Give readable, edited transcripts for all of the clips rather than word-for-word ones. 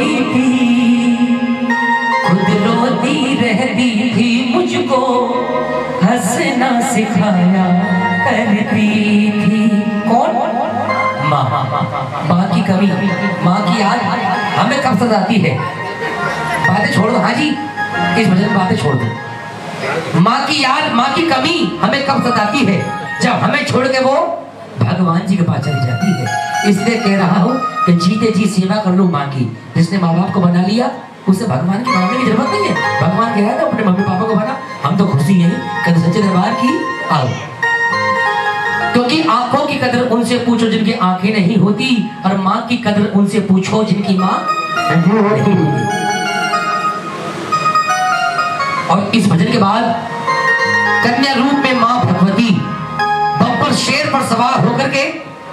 रोती थी, खुद रोती रहती थी, मुझको हंसना सिखाया करती थी। कौन? माँ। माँ की कमी, माँ की याद हमें कब सताती है? बातें छोड़ दो। हाँ जी, इस भजन में बातें छोड़ दो। माँ की याद, माँ की कमी हमें कब सताती है? जब हमें छोड़ के वो भगवान जी के पास चली जाती है। इसलिए कह रहा हूँ कि जीते जी सेवा कर लो माँ की। जिसने माँ बाप को बना लिया उसे भगवान की मानने की जरूरत नहीं है। भगवान कह रहा है अपने मम्मी पापा को बना, हम तो खुशी हैं कद सच्चे दरबार की आओ। क्योंकि आंखों की कदर उनसे पूछो जिनकी आंखें नहीं होती, और माँ की कदर उनसे पूछो जिनकी माँ नहीं होती। और इस भजन के बाद कन्या रूप में माँ भगवती बब्बर शेर पर सवार होकर के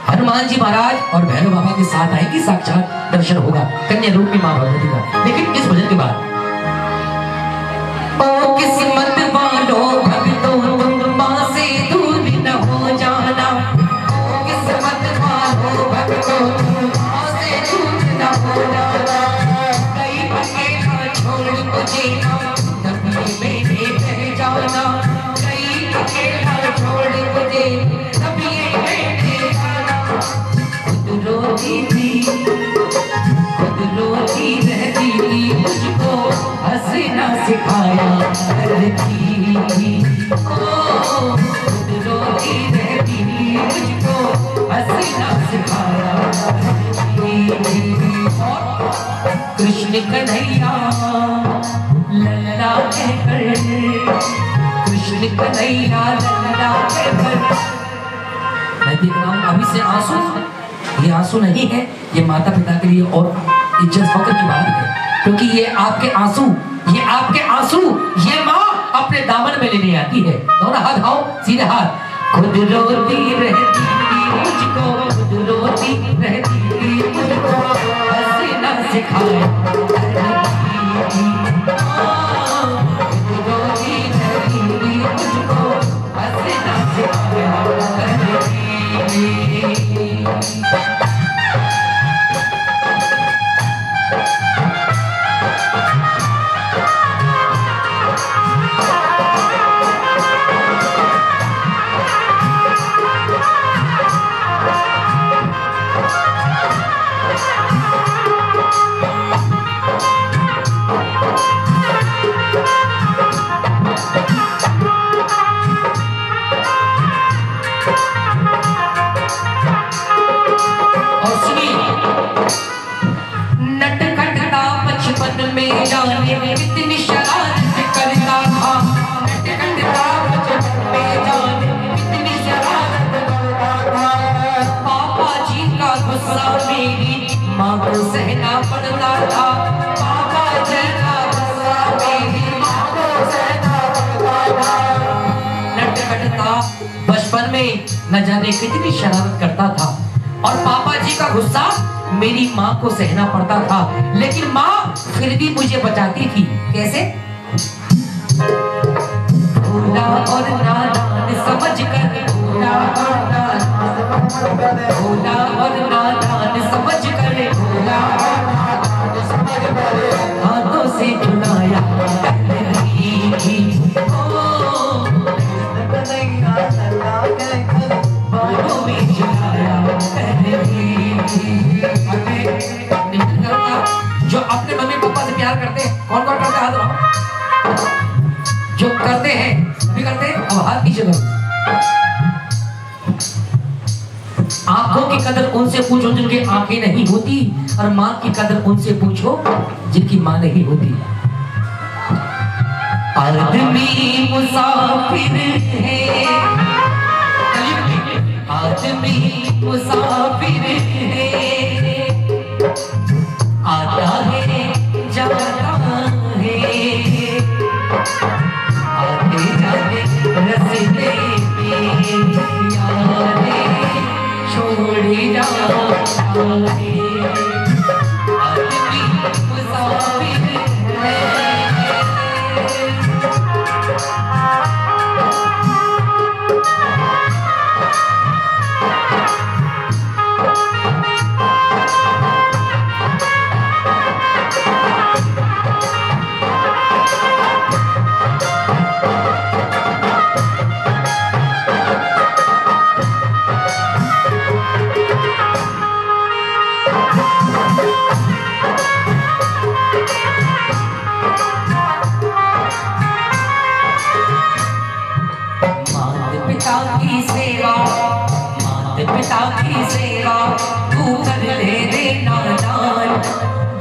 हनुमान जी महाराज और भैरव बाबा के साथ आएगी, साक्षात दर्शन होगा कन्या रूप में माँ भगवती का। लेकिन इस भजन के बाद ओ किस्मत वालों भक्तों तुम माँ से दूर न हो जाना, ओ किस्मत वालों भक्तों तुम माँ से दूर न हो जाना, कहीं अकेला छोड़ मुझे तभी मेरे बह जाना, कहीं अकेला छोड़ मुझे तभी मेरे जाना। खुद रोती थी, खुद रोती रहती थी, मुझको हंसना सिखाया करती थी। ओ खुद रोती रहती थी, मुझको हंसना सिखाया करती थी। कृष्ण कन्हैया लल्ला कहकर, कृष्ण कन्हैया लल्ला कहकर। मैं देख रहा हूँ अभी से आंसू, ये आंसू नहीं है, ये माता पिता के लिए और इज्जत फक्र की बात है। क्योंकि ये आपके आंसू, ये आपके आंसू, ये माँ अपने दामन में लेने आती है। दोनों हाथ आओ, सीधे हाथ। खुद रोती रहती थी मुझको, खुद रोती रहती थी मुझको, हंसना सिखाया करती थी। खुद रोती रहती थी मुझको, हंसना सिखाया करती थी। कितनी शरारत करता था, नटखटता बचपन में जाने कितनी शरारत करता था। पापा जी का गुस्सा मेरी माँ को सहना पड़ता था, पापा जी का गुस्सा मेरी माँ को सहना पड़ता था। नटखटता बचपन में न जाने कितनी शरारत करता था, और पापा जी का गुस्सा मेरी माँ को सहना पड़ता था, लेकिन माँ फिर भी मुझे बचाती थी। कैसे? भोला और नादान समझ कर, भोला और नादान समझ कर, भोला और नादान समझ कर, भोला और नादान समझ कर, हाथों से झुलाया करती थी। ओ कन्हैया लल्ला कहकर बाहों में झुलाया करती थी। जो अपने मम्मी पापा से प्यार करते हैं, कौन कौन करते हैं? हाथ उठाओ। जो करते हैं भी करते हैं, अब हाथ नीचे करो। आंखों की कदर उनसे पूछो जिनकी आंखें नहीं होती, और माँ की कदर उनसे पूछो जिनकी माँ नहीं होती। आदमी मुसाफिर है, आदमी मुसाफिर है, आता है जाता है, आते जाते रस्ते में यादें छोड़ जाता है। आदमी मुसाफिर है। कर ले रे नादान,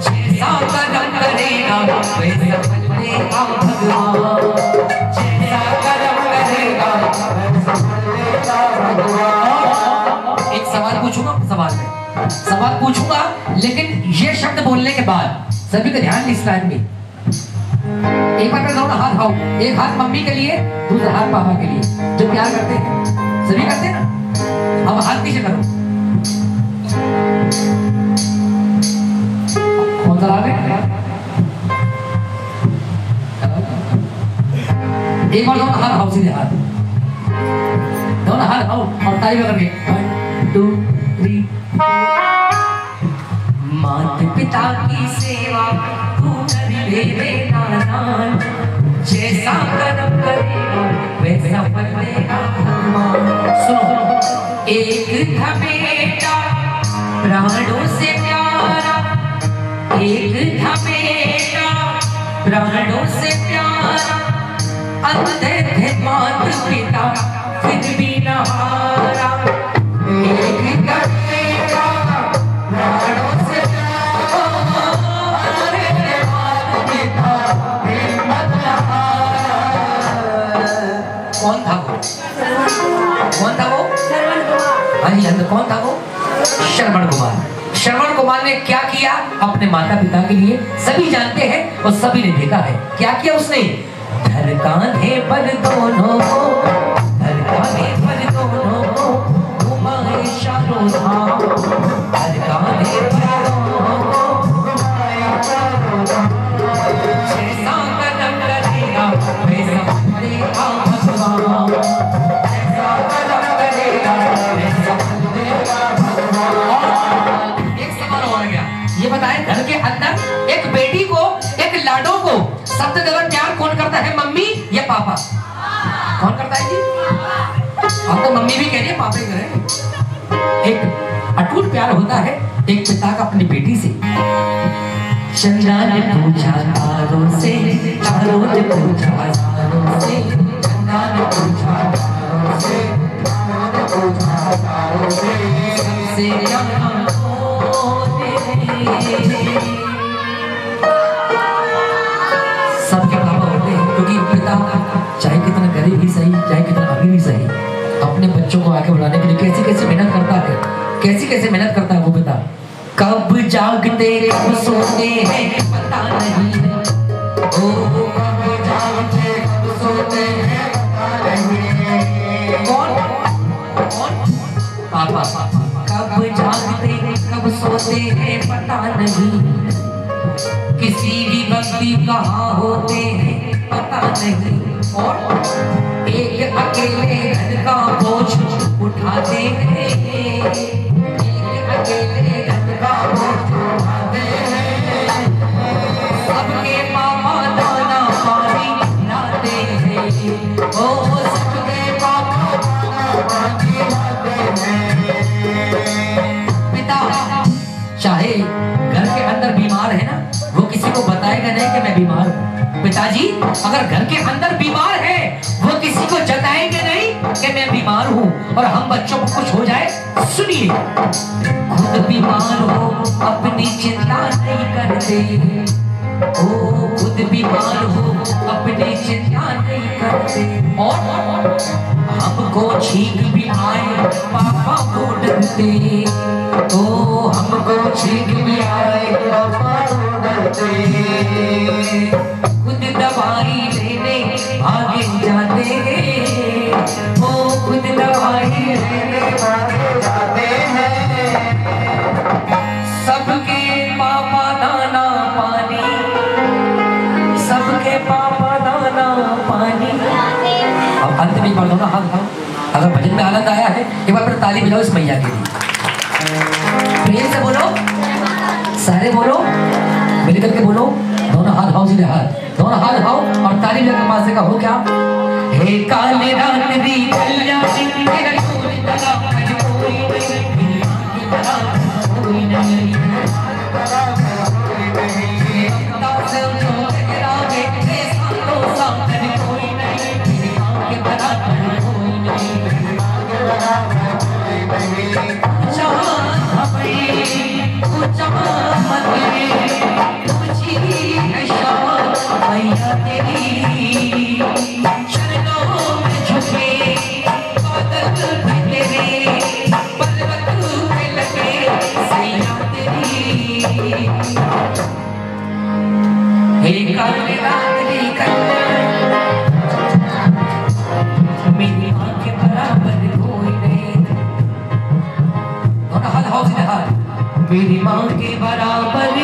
जैसा कर्म करेगा वैसा फल देगा भगवान, जैसा कर्म करेगा वैसा फल देगा भगवान। एक सवाल पूछूंगा, सवाल पूछूंगा, लेकिन ये शब्द बोलने के बाद सभी का ध्यान इस लाइन में। एक बार दोनों हाथ उठाओ, एक हाथ मम्मी के लिए, दूसरा हाथ पापा के लिए, जो प्यार करते हैं, सभी करते हैं ना। अब हाथ पीछे करो, कौन सा हाथ है? एक बार दोनों हाथ उठाओ, सीधे हाथ, दोनों हाथ उठाओ और ताली करके 1 2 3। माता पिता की सेवा तू कर ले रे नादान, जैसा कर्म करेगा वैसा फल देगा भगवान। सुनो, एक था बेटा प्राणों से प्यारा, एक था बेटा प्राणों से प्यारा, अंधे थे माता पिता फिर भी न हारा। एक था बेटा प्राणों से प्यारा, अंधे थे माता पिता फिर न हारा। कौन था वो? कौन था वो? हाँ जी, अंदर कौन था वो? श्रवण कुमार। श्रवण कुमार ने क्या किया अपने माता पिता के लिए? सभी जानते हैं और सभी ने देखा है। क्या किया उसने? धर कांधे पर दोनों को, धर कांधे पर दोनों को घुमाए चारों धाम, धर कांधे पर दोनों को घुमाए चारों धाम, जैसा कर्म करेगा वैसा फल देगा भगवान, जैसा कर्म करेगा वैसा फल देगा भगवान। एक सवाल और गया, ये बताएं, घर के अंदर एक बेटी को, एक लाडो को सबसे ज्यादा प्यार कौन करता है, मम्मी या पापा? कौन करता है जी? अब तो मम्मी भी कह रही है, पापा ही कह रहे हैं। एक अटूट प्यार होता है एक पिता का अपनी बेटी से। चंदा ने पूछा तारों से, तारों ने पूछा तारों से, चंदा ने पूछा तारों से, तारों ने पूछा तारों से, सबसे प्यारा सबके पापा होते हैं, क्योंकि पिता चाहे कितना गरीब ही सही, चाहे कितना अमीर ही सही, अपने बच्चों को आगे बढ़ाने के लिए कैसी कैसी मेहनत करता है, कैसी कैसी मेहनत करता है वो पिता। कब जागते कब सोते हैं पता नहीं, ओ कब जागते कब सोते हैं पता नहीं। कौन? पापा। कब जागते कब सोते हैं पता नहीं, किसी भी व्यक्ति कहाँ होते हैं पता नहीं, और एक अकेले घर का बोझ उठाते हैं, एक अकेले घर का बोझ उठाते हैं, सबके पापा दाना पानी लाते हैं, ओ सबके पापा दाना पानी लाते हैं। पिता चाहे घर के अंदर बीमार है ना, वो किसी को बताएगा नहीं कि मैं बीमार हूँ। पिताजी अगर घर के अंदर बीमार है, वो किसी को जताएंगे नहीं कि मैं बीमार हूँ। और हम बच्चों को कुछ हो जाए, सुनिए, खुद बीमार हो अपनी चिंता नहीं करते, ओ खुद बीमार हो अपनी चिंता नहीं करते, और हमको छींक भी आए पापा को डरते, तो हमको छींक भी आए पापा को डरते, खुद दवाई लेने भागे जाते हैं, ओ खुद दवाई लेने भागे जाते हैं, सबके पापा दाना पानी, सबके पापा दाना पानी। अब अंत में पढ़ दो ना, हाथ उठाओ, अगर भजन में आनंद आया है एक बार फिर ताली बजाओ इस मैया के लिए, प्रेम से बोलो, सारे बोलो, मिलकर के बोलो, दोनों हाथ उठाओ, सीधे हाथ, दोनों हाथ उठाओ और ताली बजाकर माँ से कहो क्या? हे काले रात्रि कल्याणी तेरा कोई तरह कोई नहीं, कोई नहीं, कोई नहीं, तेरी शरणों में झुके बादल भी तेरे पर्वत पे लगे सैया तेरी हे काले रात्रि कन्या मेरी माँ के बराबर कोई नहीं। दोनों हाथ हौसले हाथ। मेरी माँ के बराबर